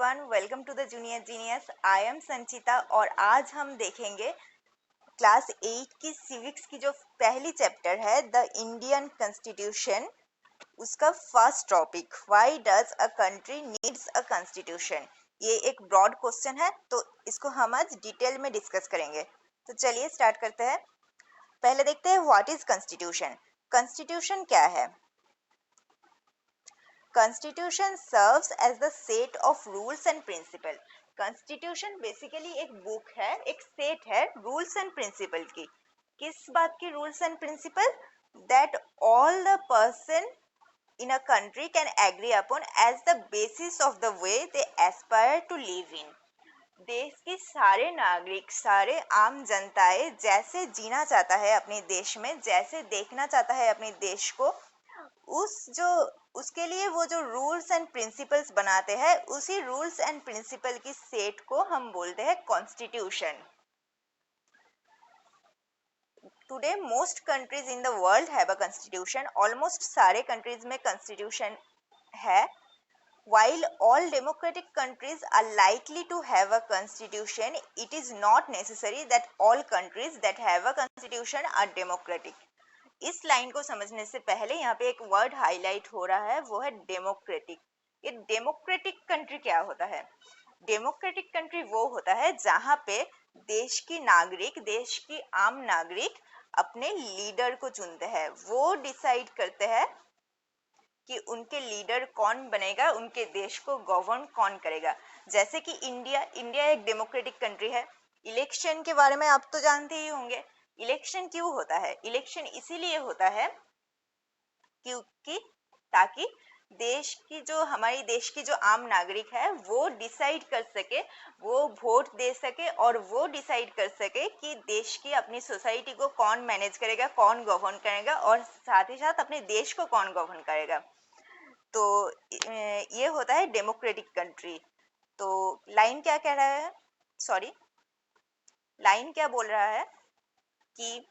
everyone, welcome to the Junior Genius. I am संचिता और आज हम देखेंगे क्लास 8 की सिविक्स की जो पहली चैप्टर है द इंडियन कॉन्स्टिट्यूशन, उसका first topic why does a country needs a constitution. ये एक ब्रॉड क्वेश्चन है तो इसको हम आज डिटेल में डिस्कस करेंगे। तो चलिए स्टार्ट करते हैं। पहले देखते हैं व्हाट इज कॉन्स्टिट्यूशन। कॉन्स्टिट्यूशन क्या है? Constitution serves as the set of rules and principle. Constitution basically एक बुक है, एक सेट है रूल्स एंड प्रिंसिपल की। किस बात की rules and principle? That all the person in a country can agree upon as the basis of the way they aspire to live in. देश की सारे नागरिक, सारे आम जनताएं जैसे जीना चाहता है अपने देश में, जैसे देखना चाहता है अपने देश को, उसके लिए वो जो रूल्स एंड प्रिंसिपल्स बनाते हैं, उसी रूल्स एंड प्रिंसिपल की सेट को हम बोलते हैं constitution. Today most countries in the world have a constitution. Almost सारे कंट्रीज में कॉन्स्टिट्यूशन है। While all democratic countries are likely to have a constitution, it is not necessary that all countries that have a constitution are democratic. इस line को समझने से पहले यहाँ पे एक वर्ड हाईलाइट हो रहा है, वो है डेमोक्रेटिक। ये डेमोक्रेटिक कंट्री क्या होता है? डेमोक्रेटिक कंट्री वो होता है जहाँ पे देश की नागरिक, देश की आम नागरिक अपने लीडर को चुनते हैं। वो डिसाइड करते हैं कि उनके लीडर कौन बनेगा, उनके देश को गवर्न कौन करेगा। जैसे कि इंडिया एक डेमोक्रेटिक कंट्री है। इलेक्शन के बारे में आप तो जानते ही होंगे। इलेक्शन क्यों होता है? इलेक्शन इसीलिए होता है क्योंकि ताकि हमारी देश की जो आम नागरिक है वो डिसाइड कर सके, वो वोट दे सके और वो डिसाइड कर सके कि देश की अपनी सोसाइटी को कौन मैनेज करेगा, कौन गवर्न करेगा और साथ ही साथ अपने देश को कौन गवर्न करेगा। तो ये होता है डेमोक्रेटिक कंट्री। तो लाइन क्या कह रहा है? लाइन क्या बोल रहा है कि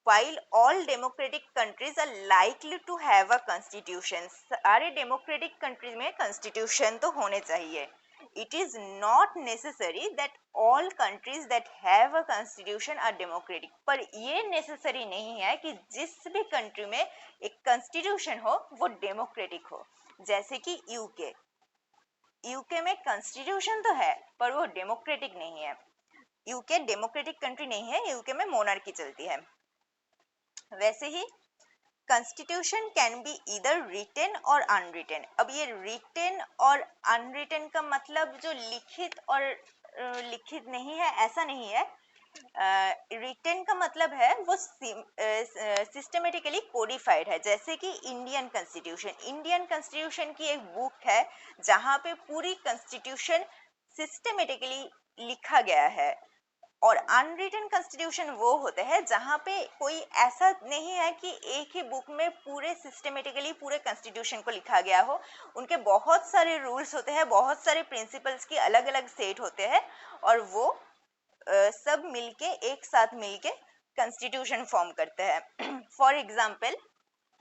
while all democratic countries are likely to have a constitution, सारे डेमोक्रेटिक कंट्रीज में कॉन्स्टिट्यूशन तो होने चाहिए। It is not necessary that all countries that have a constitution are democratic. पर ये नेसेसरी नहीं है कि जिस भी कंट्री में एक कॉन्स्टिट्यूशन हो वो डेमोक्रेटिक हो। जैसे कि यूके में कॉन्स्टिट्यूशन तो है पर वो डेमोक्रेटिक नहीं है। यूके डेमोक्रेटिक कंट्री नहीं है, यूके में मोनार्की चलती है। वैसे ही कॉन्स्टिट्यूशन कैन बी इधर रिटन और अनरिटन। अब ये रिटन और अनरिटन का मतलब जो लिखित और लिखित नहीं है ऐसा नहीं है। रिटन का मतलब है वो सिस्टमेटिकली कोडिफाइड है। जैसे कि इंडियन कॉन्स्टिट्यूशन की एक बुक है जहाँ पे पूरी कॉन्स्टिट्यूशन सिस्टमेटिकली लिखा गया है। और अनरिटन कॉन्स्टिट्यूशन वो होते हैं जहाँ पे कोई ऐसा नहीं है कि एक ही बुक में पूरे सिस्टमेटिकली पूरे कॉन्स्टिट्यूशन को लिखा गया हो। उनके बहुत सारे रूल्स होते हैं, बहुत सारे प्रिंसिपल्स की अलग अलग सेट होते हैं और वो सब मिलके एक साथ मिलके कॉन्स्टिट्यूशन फॉर्म करते हैं। For example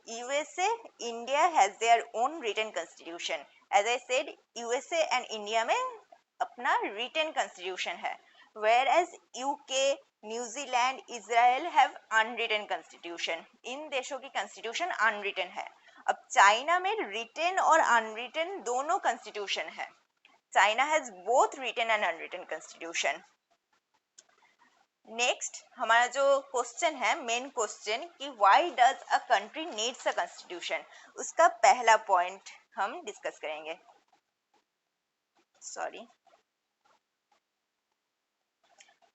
USA, India has their own written constitution. As I said, USA and India में अपना रिटन कॉन्स्टिट्यूशन है, whereas UK, New Zealand, Israel have unwritten constitution. इन देशों की constitution unwritten है। अब चाइना में written और unwritten दोनों constitution है। China has both written and unwritten constitution. Next हमारा जो क्वेश्चन है, मेन क्वेश्चन कि why does a country needs a constitution, उसका पहला पॉइंट हम डिस्कस करेंगे।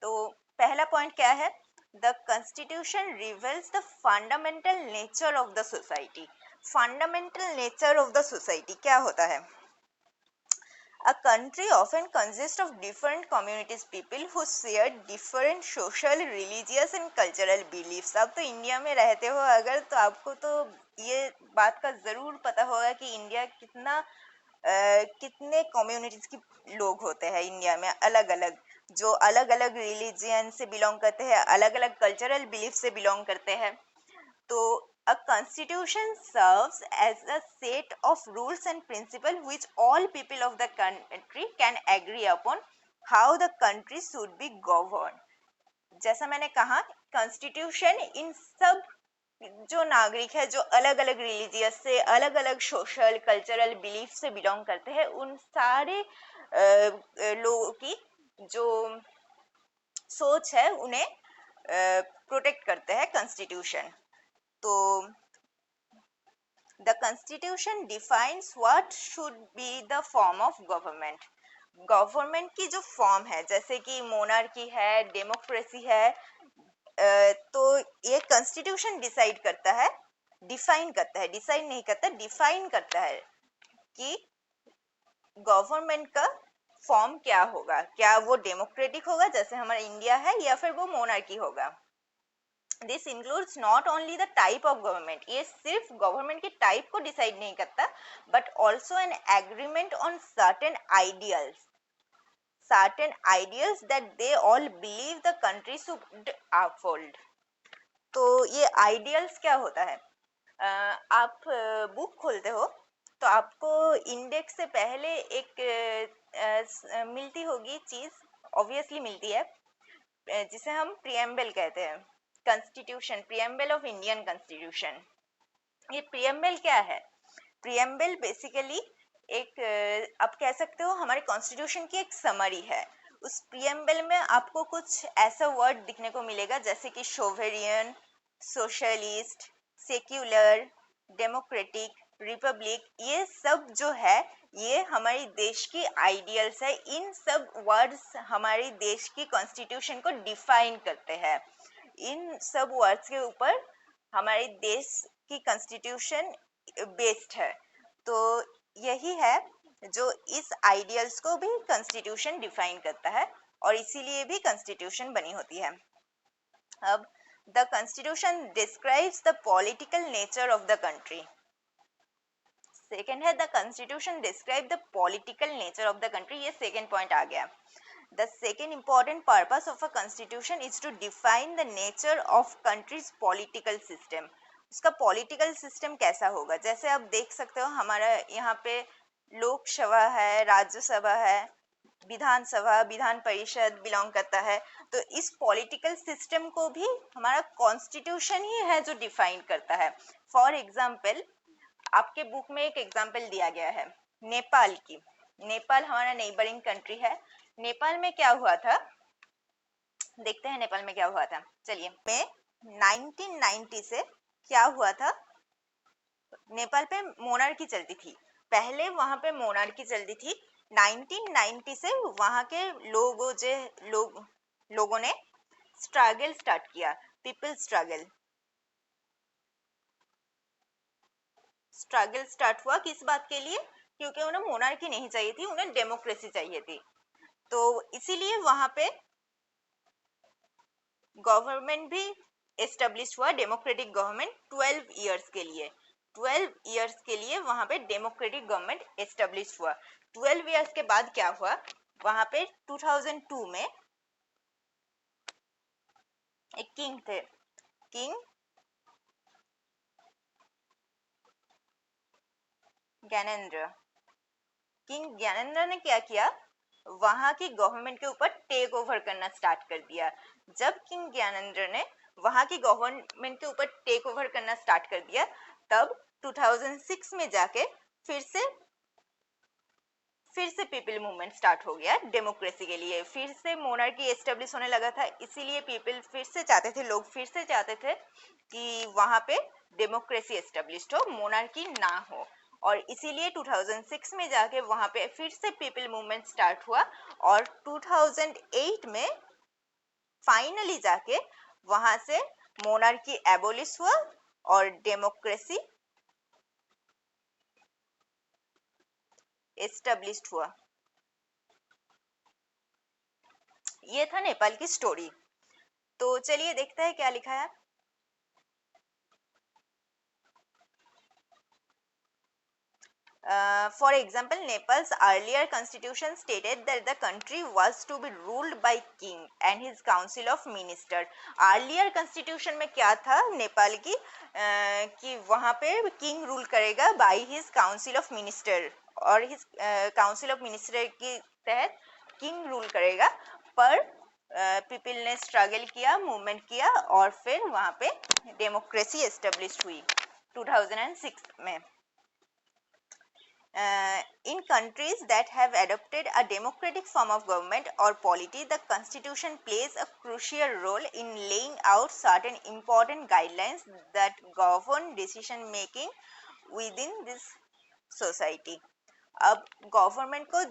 तो पहला पॉइंट क्या है? The constitution reveals the fundamental nature of the society. Fundamental nature of the society क्या होता है? A country often consists of different communities, people who share different social, religious and cultural beliefs. अब तो India में रहते हो अगर, तो आपको तो ये बात का ज़रूर पता होगा कि इंडिया कितने कम्युनिटीज के लोग होते हैं इंडिया में, अलग अलग, जो अलग अलग रिलीजियन से बिलोंग करते हैं, अलग अलग कल्चरल बिलीफ से बिलोंग करते हैं। तो A constitution serves as a set of rules and principles which all people of the country can agree upon how the country should be governed. जैसा मैंने कहा, constitution इन सब जो नागरिक है, जो अलग अलग रिलीजियस से, अलग अलग सोशल कल्चरल बिलीफ से बिलोंग करते हैं, उन सारे लोगों की जो सोच है उन्हें प्रोटेक्ट करते हैं कॉन्स्टिट्यूशन. तो the constitution defines what should be the form of government. Government की जो फॉर्म है, जैसे कि मोनार्की है, डेमोक्रेसी है, तो ये कॉन्स्टिट्यूशन डिसाइड करता है, डिफाइन करता है, डिसाइड नहीं करता, डिफाइन करता है कि गवर्नमेंट का फॉर्म क्या होगा, क्या वो डेमोक्रेटिक होगा जैसे हमारा इंडिया है, या फिर वो मोनार्की होगा. This includes not only the type of government, ये सिर्फ गवर्नमेंट के टाइप को डिसाइड नहीं करता, but also an agreement on certain ideals that they all believe the country should uphold. तो ये आइडियल्स क्या होता है? आप बुक खोलते हो तो आपको इंडेक्स से पहले एक मिलती होगी चीज, ऑब्वियसली मिलती है, जिसे हम प्रियम्बल कहते हैं. Constitution, preamble of Indian constitution. ये प्रियम्बल क्या है? प्रियम्बल बेसिकली एक आप कह सकते हो हमारे कॉन्स्टिट्यूशन की एक समरी है. उस प्रियम्बल में आपको कुछ ऐसा वर्ड दिखने को मिलेगा जैसे कि sovereign, socialist, secular, democratic, Republic. ये सब जो है ये हमारे देश की आइडियल्स है. इन सब वर्ड्स हमारे देश की कॉन्स्टिट्यूशन को डिफाइन करते हैं. इन सब वर्ड्स के ऊपर हमारे देश की कॉन्स्टिट्यूशन बेस्ड है. तो यही है जो इस आइडियल्स को भी कॉन्स्टिट्यूशन डिफाइन करता है और इसीलिए भी कॉन्स्टिट्यूशन बनी होती है. अब the constitution describes the political nature of the country. Second है the constitution describe the political nature of the country. ये सेकेंड पॉइंट आ गया. The second important purpose of a constitution is to define the nature of country's political system. उसका political system कैसा होगा? जैसे आप देख सकते हो हमारा यहाँ पे लोकसभा है, राज्यसभा है, विधानसभा, विधान परिषद बिलोंग करता है. तो इस पॉलिटिकल सिस्टम को भी हमारा कॉन्स्टिट्यूशन ही है जो डिफाइन करता है. फॉर एग्जाम्पल, आपके बुक में एक एग्जाम्पल दिया गया है नेपाल की. नेपाल हमारा नेबरिंग कंट्री है. नेपाल में क्या हुआ था, देखते हैं नेपाल में क्या हुआ था. चलिए, में 1990 से क्या हुआ था, नेपाल पे मोनार्की चलती थी. पहले वहां पे मोनार्की चलती थी. 1990 से वहां के लोगों ने स्ट्रगल स्टार्ट किया. पीपल स्ट्रगल स्टार्ट हुआ. किस बात के लिए? क्योंकि उन्हें मोनार्की नहीं चाहिए थी, उन्हें डेमोक्रेसी चाहिए थी. तो इसीलिए वहां पे गवर्नमेंट भी एस्टेब्लिश हुआ, डेमोक्रेटिक गवर्नमेंट 12 इयर्स के लिए. 12 इयर्स के लिए वहां पे डेमोक्रेटिक गवर्नमेंट एस्टेब्लिश हुआ. 12 इयर्स के बाद क्या हुआ, वहां पे 2002 में एक किंग थे, किंग ज्ञानेंद्र. किंग ज्ञानेंद्र ने क्या किया, वहां की गवर्नमेंट के ऊपर टेक ओवर करना स्टार्ट कर दिया. जब किंग ज्ञानेंद्र ने वहां की गवर्नमेंट के ऊपर टेक ओवर करना स्टार्ट कर दिया, तब 2006 में जाके फिर से पीपल मूवमेंट स्टार्ट हो गया डेमोक्रेसी के लिए. फिर से मोनार्की एस्टेब्लिश होने लगा था, इसीलिए पीपल फिर से चाहते थे, लोग फिर से चाहते थे कि वहां पे डेमोक्रेसी एस्टेब्लिश हो, मोनार्की ना हो. और इसीलिए 2006 में जाके वहां पे फिर से पीपल मूवमेंट स्टार्ट हुआ. और 2008 में फाइनली जाके वहां से मोनार्की एबोलिश हुआ और डेमोक्रेसी एस्टेब्लिश्ड हुआ. ये था नेपाल की स्टोरी. तो चलिए देखते हैं क्या लिखा है. For example, Nepal's earlier constitution stated that the country was to be ruled by king and his council of minister. Earlier constitution में क्या था नेपाल की कि वहाँ पे king rule करेगा by his council of minister और his council of minister के तहत king rule करेगा पर पीपल ने स्ट्रगल किया मूवमेंट किया और फिर वहाँ पे डेमोक्रेसी एस्टेब्लिश हुई 2006 में. In countries that have adopted a democratic form of government or polity, the constitution plays a crucial role in laying out certain important guidelines that govern decision making within this society. अब government को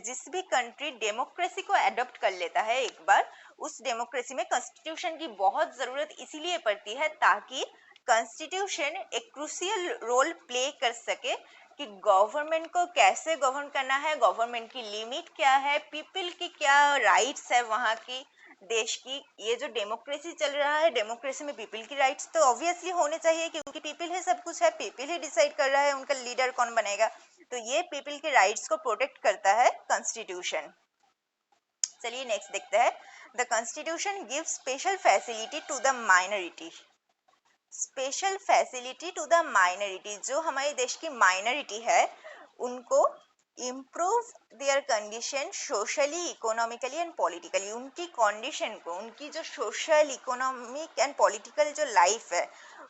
जिस भी country democracy को adopt कर लेता है एक बार, उस डेमोक्रेसी में कॉन्स्टिट्यूशन की बहुत जरूरत इसीलिए पड़ती है ताकि कॉन्स्टिट्यूशन एक क्रूशियल रोल प्ले कर सके कि गवर्नमेंट को कैसे गवर्न करना है, गवर्नमेंट की लिमिट क्या है, पीपल की क्या राइट्स है वहाँ की देश की. ये जो डेमोक्रेसी चल रहा है, डेमोक्रेसी में पीपल की राइट्स तो ऑब्वियसली होने चाहिए क्योंकि पीपल है सब कुछ है, पीपल ही डिसाइड कर रहा है उनका लीडर कौन बनेगा. तो ये पीपल के राइट्स को प्रोटेक्ट करता है कॉन्स्टिट्यूशन. चलिए नेक्स्ट देखते हैं. The constitution give special facility to the minority. Special facility to the minority, जो हमारे देश की माइनॉरिटी है उनको improve their condition socially, economically and politically. उनकी कंडीशन को, उनकी जो सोशल, इकोनॉमिक एंड पॉलिटिकल जो लाइफ है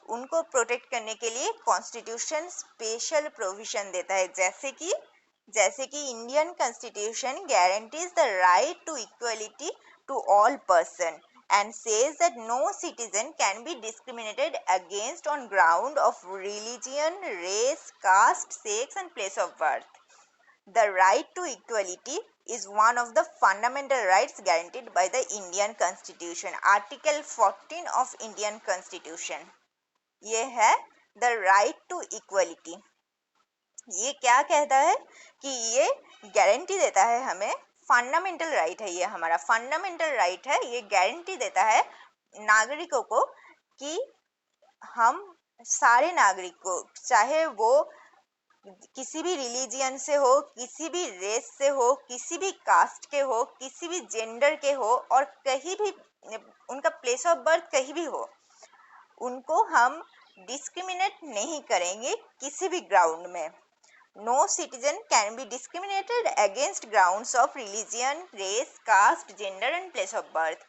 उनको प्रोटेक्ट करने के लिए कॉन्स्टिट्यूशन स्पेशल प्रोविजन देता है. जैसे कि Indian constitution guarantees the right to equality to all person and says that no citizen can be discriminated against on ground of religion, race, caste, sex and place of birth. The right to equality is one of the fundamental rights guaranteed by the Indian Constitution. Article 14 of Indian Constitution. ये है the right to equality. ये क्या कहता है कि ये guarantee देता है हमें, फंडामेंटल राइट है, ये हमारा फंडामेंटल राइट है, ये गारंटी देता है नागरिकों को कि हम सारे नागरिक को, चाहे वो किसी भी रिलीजियन से हो, किसी भी रेस से हो, किसी भी कास्ट के हो, किसी भी जेंडर के हो और कहीं भी उनका प्लेस ऑफ बर्थ कहीं भी हो, उनको हम डिस्क्रिमिनेट नहीं करेंगे किसी भी ग्राउंड में. No citizen can be discriminated against grounds of religion, race, caste, gender and place of birth.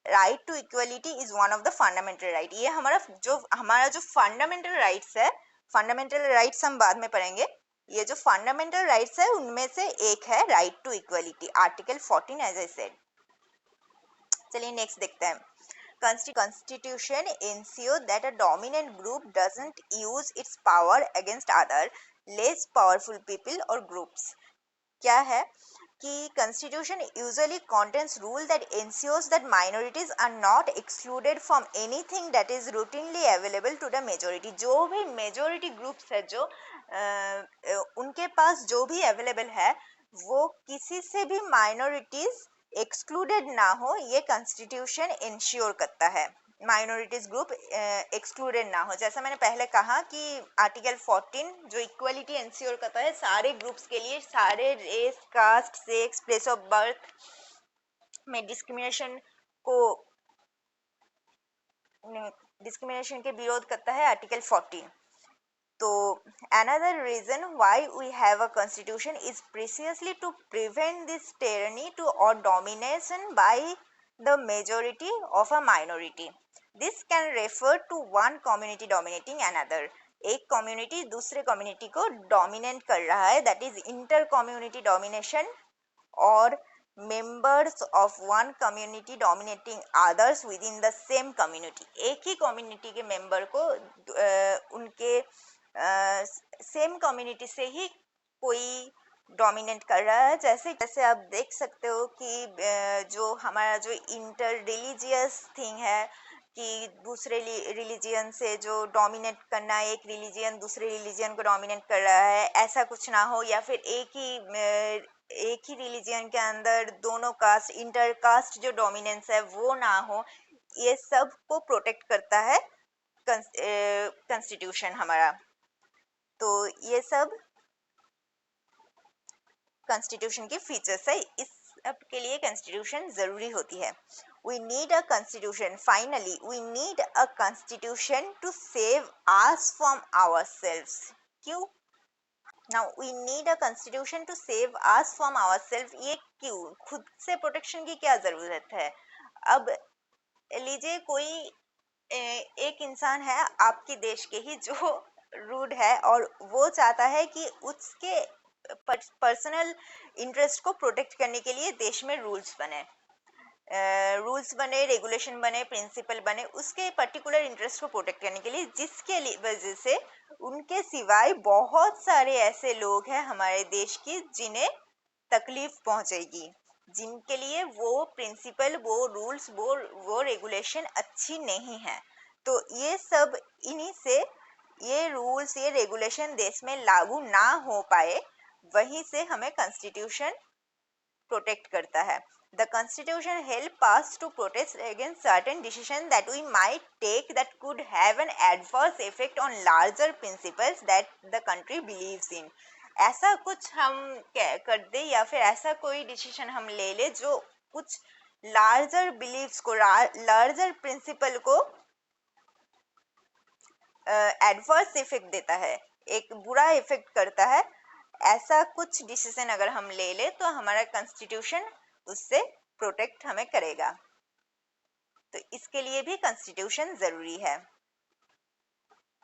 Right to equality is one of the fundamental right. ये हमारा जो fundamental rights है, fundamental rights हम बाद में पढ़ेंगे. ये जो fundamental rights है उनमें से एक है right to equality, Article 14 as I said. चलिए next देखते हैं. Constitution ensures that a dominant group doesn't use its power against other less powerful people or groups. क्या है कि constitution usually contains rule that ensures that minorities are not excluded from anything that is routinely available to the majority. जो भी majority groups है, जो उनके पास जो भी available है वो किसी से भी minorities excluded ना हो, ये constitution ensure करता है. माइनॉरिटीज ग्रुप एक्सक्लूडेड ना हो. जैसा मैंने पहले कहा कि आर्टिकल 14 जो इक्वलिटी इंश्योर करता है सारे ग्रुप्स के लिए, सारे race, caste, sex, place of birth में डिस्क्रिमिनेशन के विरोध करता है आर्टिकल 14. तो another reason why we have a constitution is precisely to prevent this tyranny to or domination by the majority of a minority. This can refer to one community dominating another. एक community दूसरे community को dominate कर रहा है, that is inter community domination, और members of one community dominating others within the same community. एक ही community के member को उनके सेम कम्युनिटी से ही कोई डोमिनेट कर रहा है. जैसे आप देख सकते हो कि जो हमारा जो इंटर रिलीजियस थिंग है कि दूसरे रिलीजियन से जो डोमिनेट करना, एक रिलीजियन दूसरे रिलीजियन को डोमिनेट कर रहा है, ऐसा कुछ ना हो. या फिर एक ही रिलीजियन के अंदर दोनों कास्ट, इंटर कास्ट जो डोमिनेंस है वो ना हो. ये सब को प्रोटेक्ट करता है कॉन्स्टिट्यूशन हमारा. तो ये सब कॉन्स्टिट्यूशन की फीचर्स है, इस सब के लिए कॉन्स्टिट्यूशन जरूरी होती है। We need a constitution, finally we need a constitution to save us from ourselves. क्यों? Now we need a constitution to save us from ourself. ये क्यों? खुद से प्रोटेक्शन की क्या जरूरत है? अब लीजिए कोई एक इंसान है आपके देश के ही जो रूड है, और वो चाहता है कि उसके पर्सनल इंटरेस्ट को प्रोटेक्ट करने के लिए देश में रूल्स बने, रेगुलेशन बने, प्रिंसिपल बने, उसके पर्टिकुलर इंटरेस्ट को प्रोटेक्ट करने के लिए, जिसके वजह से उनके सिवाय बहुत सारे ऐसे लोग हैं हमारे देश की जिन्हें तकलीफ पहुंचेगी, जिनके लिए वो प्रिंसिपल, वो रूल्स, वो रेगुलेशन अच्छी नहीं है। तो ये सब इन्हीं से ये रूल्स, ये रेगुलेशन देश में लागू ना हो पाए, वहीं से हमें कॉन्स्टिट्यूशन प्रोटेक्ट करता है। The Constitution help us to protest against certain decisions that we might take that could have an adverse effect on larger principles that the country believes in. ऐसा कुछ हम कर दे या फिर ऐसा कोई डिसीजन हम ले ले जो कुछ लार्जर बिलीव्स को, लार्जर प्रिंसिपल को एडवर्स इफेक्ट देता है, एक बुरा इफेक्ट करता है, ऐसा कुछ डिसीजन अगर हम ले ले तो हमारा कॉन्स्टिट्यूशन उससे प्रोटेक्ट हमें करेगा। तो इसके लिए भी कॉन्स्टिट्यूशन जरूरी है।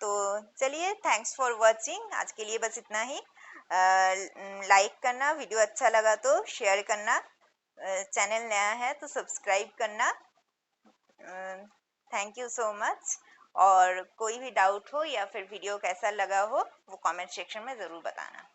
तो चलिए, थैंक्स फॉर वॉचिंग। आज के लिए बस इतना ही। लाइक करना, वीडियो अच्छा लगा तो शेयर करना, चैनल नया है तो सब्सक्राइब करना। Thank you so much. और कोई भी डाउट हो या फिर वीडियो कैसा लगा हो वो कमेंट सेक्शन में ज़रूर बताना।